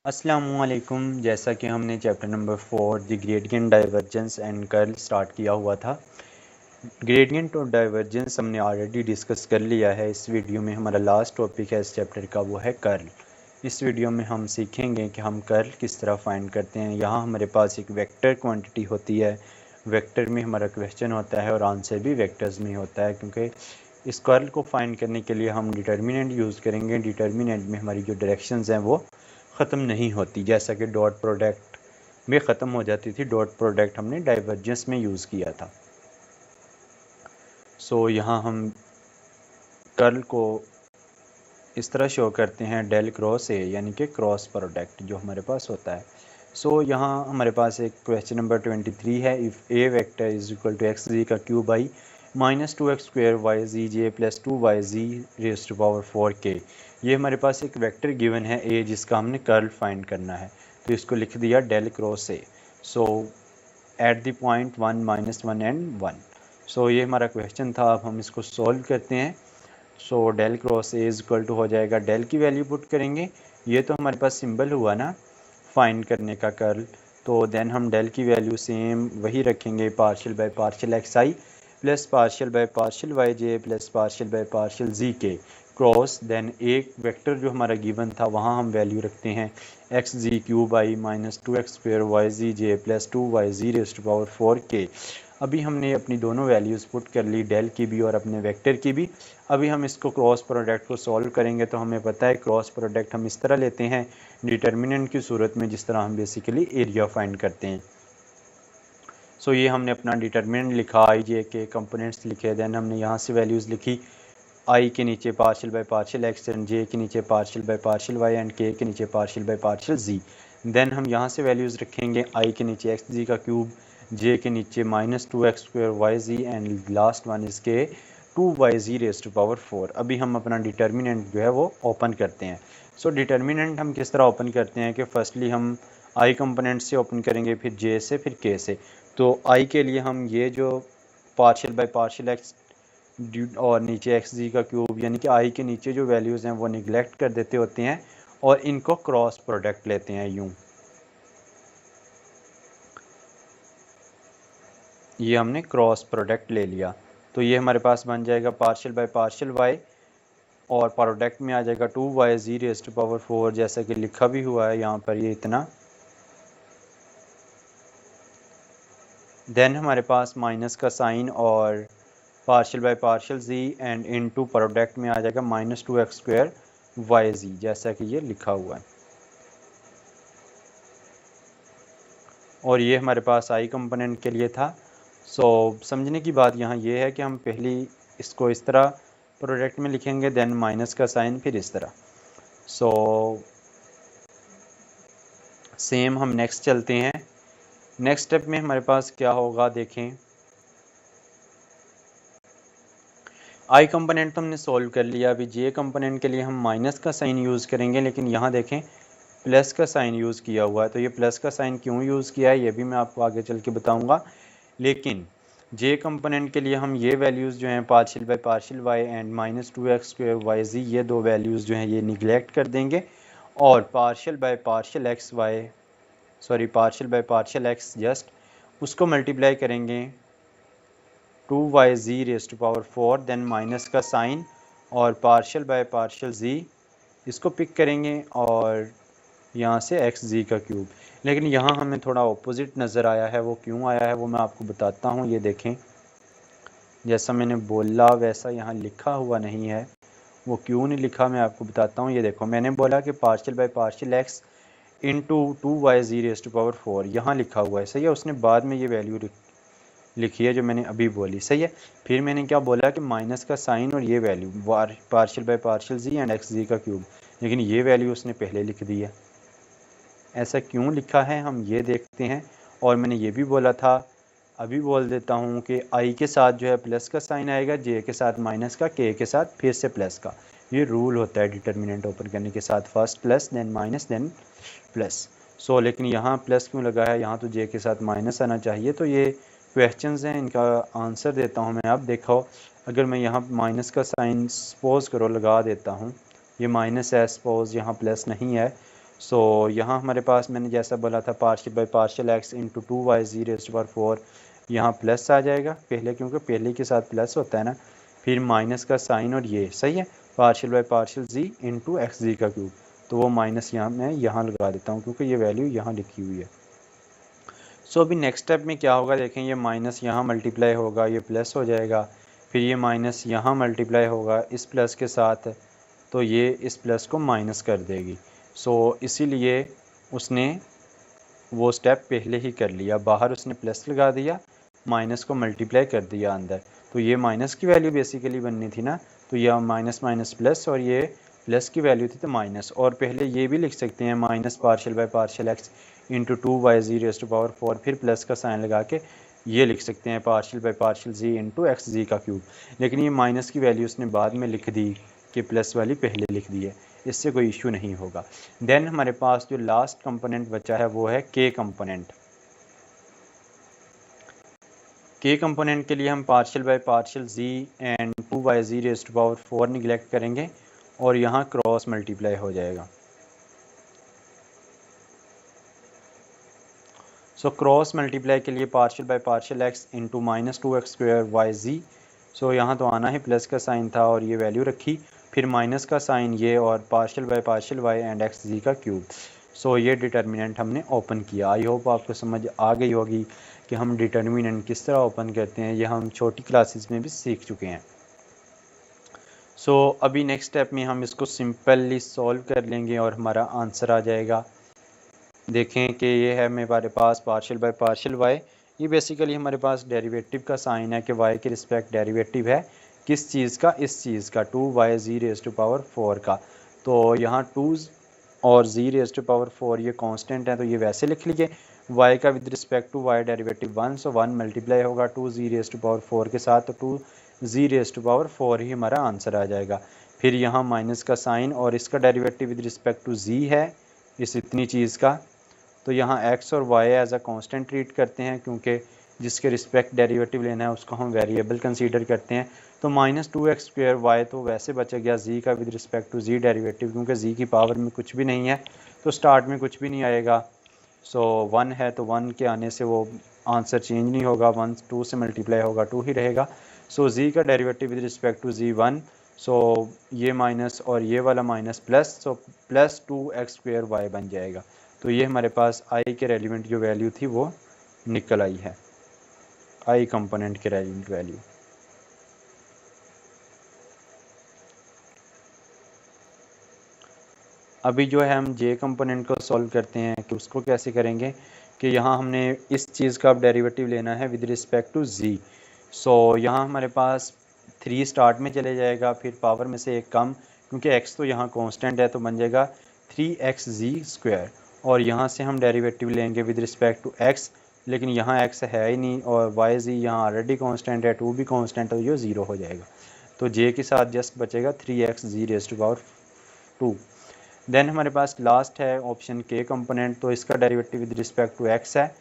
अस्सलामुअलैकुम। जैसा कि हमने chapter number 4 the gradient divergence and curl start किया हुआ था। ग्रेडियंट और डाइवर्जेंस हमने ऑलरेडी डिस्कस कर लिया है। इस वीडियो में हमारा लास्ट टॉपिक है इस चैप्टर का, वो है कर्ल। इस वीडियो में हम सीखेंगे कि हम कर्ल किस तरह फाइंड करते हैं। यहाँ हमारे पास एक वेक्टर क्वांटिटी होती है, वेक्टर में हमारा क्वेश्चन होता है और आंसर भी वेक्टर्स में होता है, क्योंकि इस कर्ल को फाइंड करने के लिए हम डिटर्मिनेंट यूज़ करेंगे। डिटर्मिनेंट में हमारी जो डायरेक्शंस हैं वो ख़त्म नहीं होती, जैसा कि डॉट प्रोडक्ट में ख़त्म हो जाती थी। डॉट प्रोडक्ट हमने डाइवर्जेंस में यूज़ किया था। सो यहाँ हम कर्ल को इस तरह शो करते हैं डेल क्रॉस ए, यानी कि क्रॉस प्रोडक्ट जो हमारे पास होता है। सो यहाँ हमारे पास एक क्वेश्चन नंबर 23 है। If A vector is equal to X Z का cube by -2x² Y Z J plus 2yz raise to power 4k। ये हमारे पास एक वेक्टर गिवन है ए, जिसका हमने कर्ल फाइंड करना है, तो इसको लिख दिया del cross A. So at the point 1, -1 and 1। So ये हमारा क्वेश्चन था। अब हम इसको सॉल्व करते हैं। So del cross A is equal to हो जाएगा, डेल की वैल्यू पुट करेंगे। ये तो हमारे पास सिंबल हुआ ना फाइंड करने का कर्ल, तो देन हम डेल की वैल्यू सेम वही रखेंगे, partial by partial X I plus partial by partial Y J plus partial by partial Z के क्रॉस देन एक वेक्टर जो हमारा गिवन था वहाँ हम वैल्यू रखते हैं X Z cube I -2x² Y Z J plus 2yz raise to power 4k। अभी हमने अपनी दोनों वैल्यूज़ पुट कर ली, डेल की भी और अपने वेक्टर की भी। अभी हम इसको क्रॉस प्रोडक्ट को सॉल्व करेंगे, तो हमें पता है क्रॉस प्रोडक्ट हम इस तरह लेते हैं डिटर्मिनेंट की सूरत में, जिस तरह हम बेसिकली एरिया फाइंड करते हैं। सो ये हमने अपना डिटर्मिनेंट लिखा, आई जे के कंपोनेंट्स लिखे, देन हमने यहाँ से वैल्यूज़ लिखी, आई के नीचे partial by partial X and J के नीचे partial by partial Y and K नीचे partial by partial Z. Then हम यहाँ से वैल्यूज़ रखेंगे, आई के नीचे एक्स जी का क्यूब, जे के नीचे -2x² Y Z and last one इसके 2yz रेज़ टू पावर 4। अभी हम अपना डिटर्मिनेंट जो है वो ओपन करते हैं। सो डिटर्मिनेंट हम किस तरह ओपन करते हैं कि फर्स्टली हम आई कंपोनेंट से ओपन करेंगे, फिर जे से, फिर के से। तो आई के लिए हम ये जो पार्शियल बाय पार्शियल एक्स और नीचे एक्स जी का क्यूब, यानी कि आई के नीचे जो वैल्यूज़ हैं वो निगलेक्ट कर देते होते हैं और इनको क्रॉस प्रोडक्ट लेते हैं यूँ। ये हमने क्रॉस प्रोडक्ट ले लिया, तो ये हमारे पास बन जाएगा पार्शियल बाय पार्शियल वाई और प्रोडक्ट में आ जाएगा 2yz रेज़ टू पावर 4, जैसा कि लिखा भी हुआ है यहाँ पर ये इतना। देन हमारे पास माइनस का साइन और partial by partial Z and into product में आ जाएगा -2x² वाई जी, जैसा कि ये लिखा हुआ है। और ये हमारे पास आई कंपोनेंट के लिए था। सो समझने की बात यहाँ ये है कि हम पहली इसको इस तरह प्रोडक्ट में लिखेंगे, देन माइनस का साइन, फिर इस तरह। सो सेम हम नेक्स्ट चलते हैं। नेक्स्ट स्टेप में हमारे पास क्या होगा देखें। आई कंपोनेंट तो हमने सॉल्व कर लिया। अभी जे कंपोनेंट के लिए हम माइनस का साइन यूज़ करेंगे, लेकिन यहाँ देखें प्लस का साइन यूज़ किया हुआ है। तो ये प्लस का साइन क्यों यूज़ किया है ये भी मैं आपको आगे चल के बताऊँगा। लेकिन जे कंपोनेंट के लिए हम ये वैल्यूज़ जो हैं partial by partial Y and -2x² Y Z, ये दो वैल्यूज़ जो हैं ये निगलेक्ट कर देंगे और partial by partial X Y partial by partial X just उसको मल्टीप्लाई करेंगे 2yz raise to power 4, then minus का साइन और पार्शियल बाय पार्शियल z इसको पिक करेंगे और यहाँ से एक्स जी का क्यूब। लेकिन यहाँ हमें थोड़ा ऑपोजिट नज़र आया है, वो क्यों आया है वो मैं आपको बताता हूँ। ये देखें, जैसा मैंने बोला वैसा यहाँ लिखा हुआ नहीं है। वो क्यों नहीं लिखा मैं आपको बताता हूँ। ये देखो, मैंने बोला कि partial by partial X into 2yz raise to power 4 यहाँ लिखा हुआ है, सही है। उसने बाद में ये वैल्यू लिखी है जो मैंने अभी बोली, सही है। फिर मैंने क्या बोला कि माइनस का साइन और ये value partial by partial Z and X Z का क्यूब, लेकिन ये वैल्यू उसने पहले लिख दी है। ऐसा क्यों लिखा है हम ये देखते हैं। और मैंने ये भी बोला था, अभी बोल देता हूँ कि आई के साथ जो है प्लस का साइन आएगा, जे के साथ माइनस का, के के साथ फिर से प्लस का। ये रूल होता है डिटर्मिनेंट ओपन करने के साथ, first plus then minus then plus. So लेकिन यहाँ प्लस क्यों लगा है, यहाँ तो जे के साथ माइनस आना चाहिए। तो ये क्वेश्चंस हैं, इनका आंसर देता हूँ मैं। अब देखो, अगर मैं यहाँ माइनस का साइन सपोज करो लगा देता हूँ, ये माइनस है, सपोज यहाँ प्लस नहीं है। सो यहाँ हमारे पास मैंने जैसा बोला था partial by partial X into 2y raised to power 4, यहाँ प्लस आ जाएगा पहले, क्योंकि पहले के साथ प्लस होता है ना, फिर माइनस का साइन और ये सही है, partial by partial Z into X Z का क्यूब, तो वो माइनस यहाँ मैं यहाँ लगा देता हूँ क्योंकि ये वैल्यू यहाँ लिखी हुई है। सो अभी नेक्स्ट स्टेप में क्या होगा देखें, ये माइनस यहाँ मल्टीप्लाई होगा, ये प्लस हो जाएगा, फिर ये माइनस यहाँ मल्टीप्लाई होगा इस प्लस के साथ, तो ये इस प्लस को माइनस कर देगी। सो इसीलिए उसने वो स्टेप पहले ही कर लिया, बाहर उसने प्लस लगा दिया, माइनस को मल्टीप्लाई कर दिया अंदर, तो ये माइनस की वैल्यू बेसिकली बननी थी ना, तो यह माइनस माइनस प्लस और ये प्लस की वैल्यू थी तो माइनस, और पहले ये भी लिख सकते हैं minus partial by partial X into 2y raised to power 4, फिर प्लस का साइन लगा के ये लिख सकते हैं partial by partial Z into X Z का क्यूब, लेकिन ये माइनस की वैल्यू उसने बाद में लिख दी कि प्लस वाली पहले लिख दी है, इससे कोई इशू नहीं होगा। देन हमारे पास जो लास्ट कंपोनेंट बचा है वो है के कंपोनेंट। के कंपोनेंट के लिए हम partial by partial Z and 2y raised to power 4 neglect करेंगे और यहाँ क्रॉस मल्टीप्लाई हो जाएगा। सो क्रॉस मल्टीप्लाई के लिए partial by partial X into minus 2x² Y Z, so यहाँ तो आना ही प्लस का साइन था और ये वैल्यू रखी, फिर माइनस का साइन ये और partial by partial Y and X Z का क्यूब। सो ये डिटर्मिनेंट हमने ओपन किया। आई होप आपको समझ आ गई होगी कि हम डिटर्मिनेंट किस तरह ओपन करते हैं, ये हम छोटी क्लासेस में भी सीख चुके हैं। सो अभी नेक्स्ट स्टेप में हम इसको सिंपली सॉल्व कर लेंगे और हमारा आंसर आ जाएगा। देखें कि ये है हमारे पास पार्शियल बाय पार्शियल वाई, ये बेसिकली हमारे पास डेरिवेटिव का साइन है कि वाई के रिस्पेक्ट डेरिवेटिव है किस चीज़ का, इस चीज़ का 2y रेज़्ड टू पावर 4 का, तो यहाँ 2 और z रेज़्ड टू पावर 4 ये कांस्टेंट है तो ये वैसे लिख लीजिए, y का with respect to y derivative 1, so 1 multiply होगा 2z रेज़्ड टू पावर 4 के साथ, तो 2z रेज़्ड टू पावर 4 ही हमारा आंसर आ जाएगा। फिर यहाँ माइनस का साइन और इसका derivative with respect to z है इस इतनी चीज़ का, तो यहाँ x और y as a constant treat करते हैं क्योंकि जिसके रिस्पेक्ट डेरिवेटिव लेना है उसको हम वेरिएबल कंसीडर करते हैं, तो -2x² y तो वैसे बच गया z का with respect to z derivative, क्योंकि z की पावर में कुछ भी नहीं है तो स्टार्ट में कुछ भी नहीं आएगा। सो 1 है तो 1 के आने से वो आंसर चेंज नहीं होगा, 1 2 से मल्टीप्लाई होगा 2 ही रहेगा। सो z का derivative with respect to z 1, so ये माइनस और ये वाला minus plus, so plus 2x² y बन जाएगा। तो ये हमारे पास i के रेलिवेंट जो वैल्यू थी वो निकल आई है, i कंपोनेंट के रेलिवेंट वैल्यू। अभी जो है हम j कंपोनेंट को सॉल्व करते हैं कि उसको कैसे करेंगे कि यहाँ हमने इस चीज़ का अब डेरिवेटिव लेना है विद रिस्पेक्ट टू z। सो यहाँ हमारे पास 3 स्टार्ट में चले जाएगा, फिर पावर में से एक कम क्योंकि x तो यहाँ कांस्टेंट है तो बन जाएगा 3xz², और यहाँ से हम डेरिवेटिव लेंगे विद रिस्पेक्ट टू x, लेकिन यहाँ x है ही नहीं और yz यहाँ ऑलरेडी कांस्टेंट है, 2 भी कांस्टेंट है तो ये 0 हो जाएगा, तो j के साथ जस्ट बचेगा 3xz raised to power 2। Then हमारे पास लास्ट है ऑप्शन के कंपोनेंट, तो इसका derivative with respect to x है,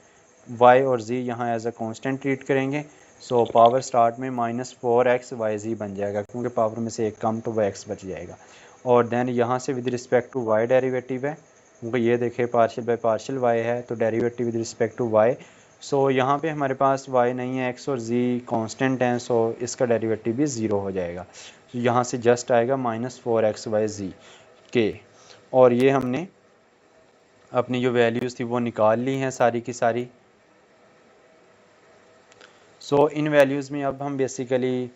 y और z यहाँ एज अ कांस्टेंट ट्रीट करेंगे, सो पावर स्टार्ट में -4xyz बन जाएगा क्योंकि पावर में से एक कम तो वह x बच जाएगा, और देन यहाँ से with respect to y derivative है क्योंकि ये देखें पार्शियल बाय पार्शियल y है तो derivative with respect to y, so यहाँ पे हमारे पास y नहीं है, x और z कांस्टेंट हैं, सो इसका डेरिवेटिव भी 0 हो जाएगा, तो यहाँ से जस्ट आएगा -4xyz के, और ये हमने अपनी जो वैल्यूज़ थी वो निकाल ली हैं सारी की सारी। सो इन वैल्यूज़ में अब हम बेसिकली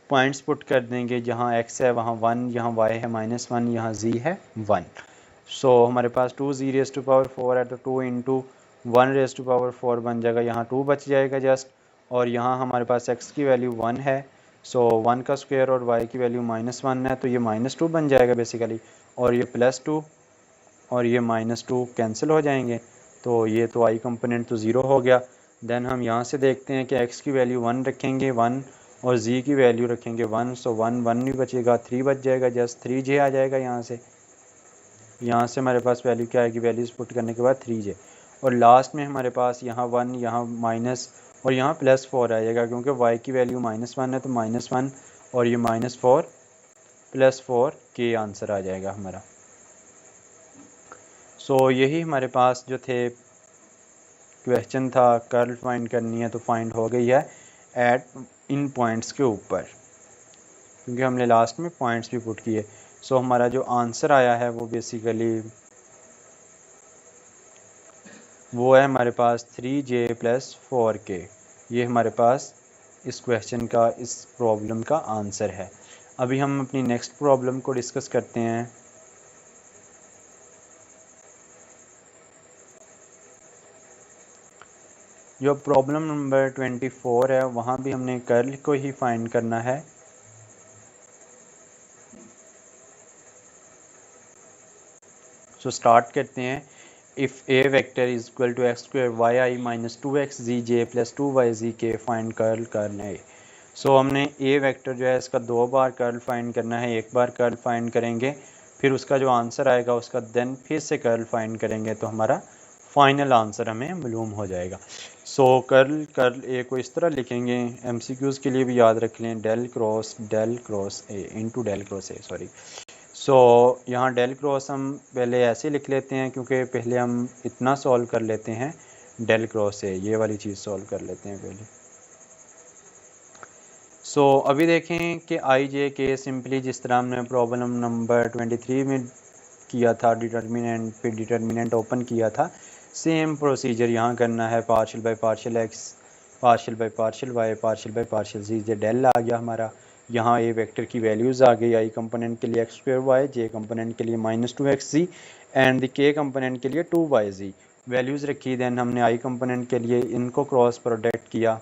पॉइंट्स पुट कर देंगे, जहाँ x है वहाँ 1, यहाँ y है -1, यहाँ z है 1। सो हमारे पास 2z रेज़्ड टू पावर 4 है तो 2 इंटू 1 रेज़्ड टू पावर 4 बन जाएगा, यहाँ 2 बच जाएगा जस्ट, और यहाँ हमारे पास x की वैल्यू 1 है, सो 1 का स्क्वायर और y की वैल्यू -1 है तो ये -2 बन जाएगा बेसिकली, और ये +2 और ये -2 कैंसिल हो जाएंगे, तो ये तो i कंपोनेंट तो 0 हो गया। देन हम यहाँ से देखते हैं कि x की वैल्यू 1 रखेंगे 1 और z की वैल्यू रखेंगे 1, सो 1 1 भी बचेगा, 3 बच जाएगा, जस्ट 3j आ जाएगा यहाँ से हमारे पास वैल्यू क्या आएगी, वैल्यूज़ पुट करने के बाद 3j, और लास्ट में हमारे पास यहाँ 1 यहाँ माइनस और यहाँ +4 आ जाएगा क्योंकि y की वैल्यू -1 है तो -1 और ये -4 +4 के आंसर आ जाएगा हमारा। सो यही हमारे पास जो थे क्वेश्चन था, कर्ल फाइंड करनी है तो फाइंड हो गई है एट इन पॉइंट्स के ऊपर, क्योंकि हमने लास्ट में पॉइंट्स भी पुट किए। सो हमारा जो आंसर आया है वो बेसिकली वो है हमारे पास 3J + 4K। ये हमारे पास इस क्वेश्चन का, इस प्रॉब्लम का आंसर है। अभी हम अपनी नेक्स्ट प्रॉब्लम को डिस्कस करते हैं। जो प्रॉब्लम नंबर 24 है वहाँ भी हमने कर्ल को ही फाइंड करना है। सो स्टार्ट करते हैं। If A vector is equal to x² yi - 2xzj + 2yzk find curl A. So हमने ए वेक्टर जो है इसका 2 बार कर्ल फाइंड करना है। एक बार कर्ल फाइंड करेंगे, फिर उसका जो आंसर आएगा उसका देन फिर से कर्ल फाइंड करेंगे, तो हमारा फाइनल आंसर हमें मालूम हो जाएगा। सो कर्ल ए को इस तरह लिखेंगे, MCQs के लिए भी याद रख लें, del cross A into del cross A, sorry. So यहाँ डेल क्रॉस हम पहले ऐसे लिख लेते हैं, क्योंकि पहले हम इतना सॉल्व कर लेते हैं, डेल क्रॉस ए ये वाली चीज़ सॉल्व कर लेते हैं पहले। सो अभी देखें कि आई जे के सिंपली जिस तरह हमने प्रॉब्लम नंबर 23 में किया था, डिटर्मिनेंट पे डिटर्मिनेंट ओपन किया था, सेम प्रोसीजर यहाँ करना है। Partial by partial X, partial by partial Y, partial by partial Z. J del आ गया हमारा। यहाँ ए वेक्टर की वैल्यूज़ आ गई, आई कंपोनेंट के लिए x² y, जे कंपोनेंट के लिए -2xz एंड द के कंपोनेंट के लिए 2yz वैल्यूज़ रखी। देन हमने आई कंपोनेंट के लिए इनको क्रॉस प्रोडक्ट किया,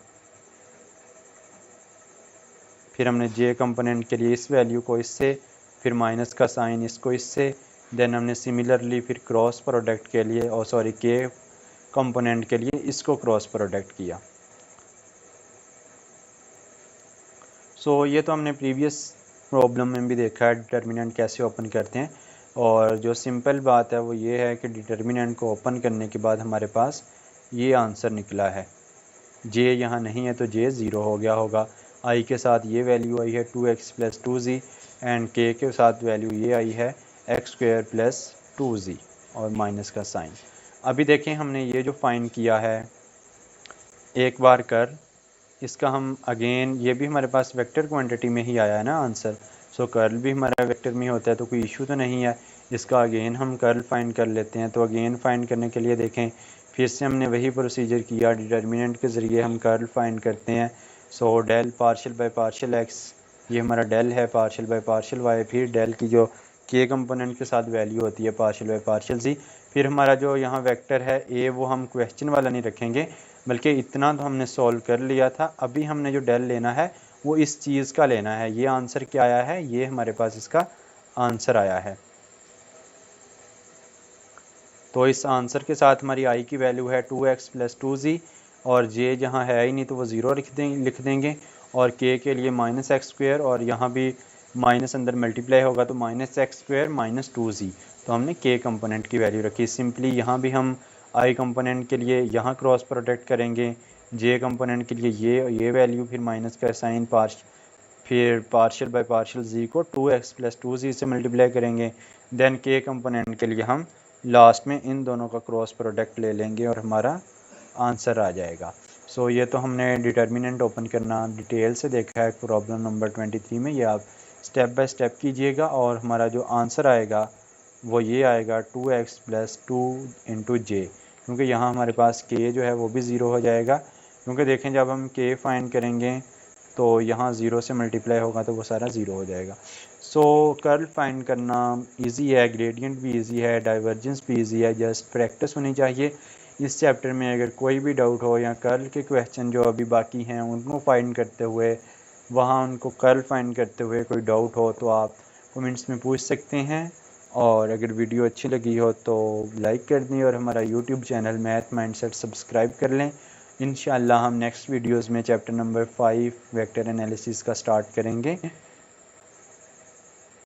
फिर हमने जे कंपोनेंट के लिए इस वैल्यू को इससे, फिर माइनस का साइन इसको इससे, देन हमने सिमिलरली फिर क्रॉस प्रोडक्ट के लिए, और सॉरी के कंपोनेंट के लिए इसको क्रॉस प्रोडक्ट किया। सो ये तो हमने प्रीवियस प्रॉब्लम में भी देखा है डिटर्मिनेंट कैसे ओपन करते हैं। और जो सिंपल बात है वो ये है कि डिटर्मिनेंट को ओपन करने के बाद हमारे पास ये आंसर निकला है। जे यहाँ नहीं है तो जे 0 हो गया होगा। आई के साथ ये वैल्यू आई है 2x + 2z एंड के साथ वैल्यू ये आई है x² + 2z और माइनस का साइन। अभी देखें हमने ये जो फाइंड किया है एक बार कर, इसका हम अगेन, ये भी हमारे पास वेक्टर क्वांटिटी में ही आया है ना आंसर। सो कर्ल भी हमारा वेक्टर में होता है, तो कोई इशू तो नहीं है। इसका अगेन हम कर्ल फाइंड कर लेते हैं। तो अगेन फाइंड करने के लिए देखें फिर से हमने वही प्रोसीजर किया, डिटर्मिनेंट के ज़रिए हम कर्ल फाइंड करते हैं। So del partial by partial X, ये हमारा डेल है, पार्शियल बाय पार्शियल वाई, फिर डेल की जो के कंपोनेंट के साथ वैल्यू होती है पार्शियल बाय पार्शियल जी। फिर हमारा जो यहाँ वेक्टर है ए, वो हम क्वेश्चन वाला नहीं रखेंगे, बल्कि इतना तो हमने सॉल्व कर लिया था। अभी हमने जो डेल लेना है वो इस चीज़ का लेना है। ये आंसर क्या आया है, ये हमारे पास इसका आंसर आया है। तो इस आंसर के साथ हमारी आई की वैल्यू है 2x + 2z, और जे जहाँ है ही नहीं तो वो 0 लिख देंगे, और के लिए -x², और यहाँ भी माइनस अंदर मल्टीप्लाई होगा तो -x² - 2z। तो हमने के कंपोनेंट की वैल्यू रखी। सिंपली यहाँ भी हम आई कंपोनेंट के लिए यहाँ क्रॉस प्रोडक्ट करेंगे, जे कंपोनेंट के लिए ये वैल्यू, फिर माइनस का साइन, फिर पार्शियल बाय पार्शियल जी को 2x + 2z से मल्टीप्लाई करेंगे। देन के कंपोनेंट के लिए हम लास्ट में इन दोनों का क्रॉस प्रोडक्ट ले लेंगे और हमारा आंसर आ जाएगा। सो ये तो हमने डिटर्मिनेंट ओपन करना डिटेल से देखा है प्रॉब्लम नंबर 23 में। ये आप स्टेप बाय स्टेप कीजिएगा, और हमारा जो आंसर आएगा वो ये आएगा 2x + 2 × j, क्योंकि यहाँ हमारे पास के जो है वो भी 0 हो जाएगा। क्योंकि देखें जब हम के फाइंड करेंगे तो यहाँ 0 से मल्टीप्लाई होगा तो वो सारा 0 हो जाएगा। सो कर्ल फाइंड करना इजी है, ग्रेडियंट भी इजी है, डाइवर्जेंस भी इजी है, जस्ट प्रैक्टिस होनी चाहिए। इस चैप्टर में अगर कोई भी डाउट हो, या कर्ल के क्वेश्चन जो अभी बाकी हैं उनको फाइंड करते हुए, वहाँ उनको कर्ल फाइंड करते हुए कोई डाउट हो, तो आप कमेंट्स में पूछ सकते हैं। और अगर वीडियो अच्छी लगी हो तो लाइक कर दें, और हमारा YouTube channel math mindset subscribe कर लें। इंशाअल्लाह हम नेक्स्ट वीडियोस में चैप्टर नंबर 5 वेक्टर एनालिसिस का स्टार्ट करेंगे।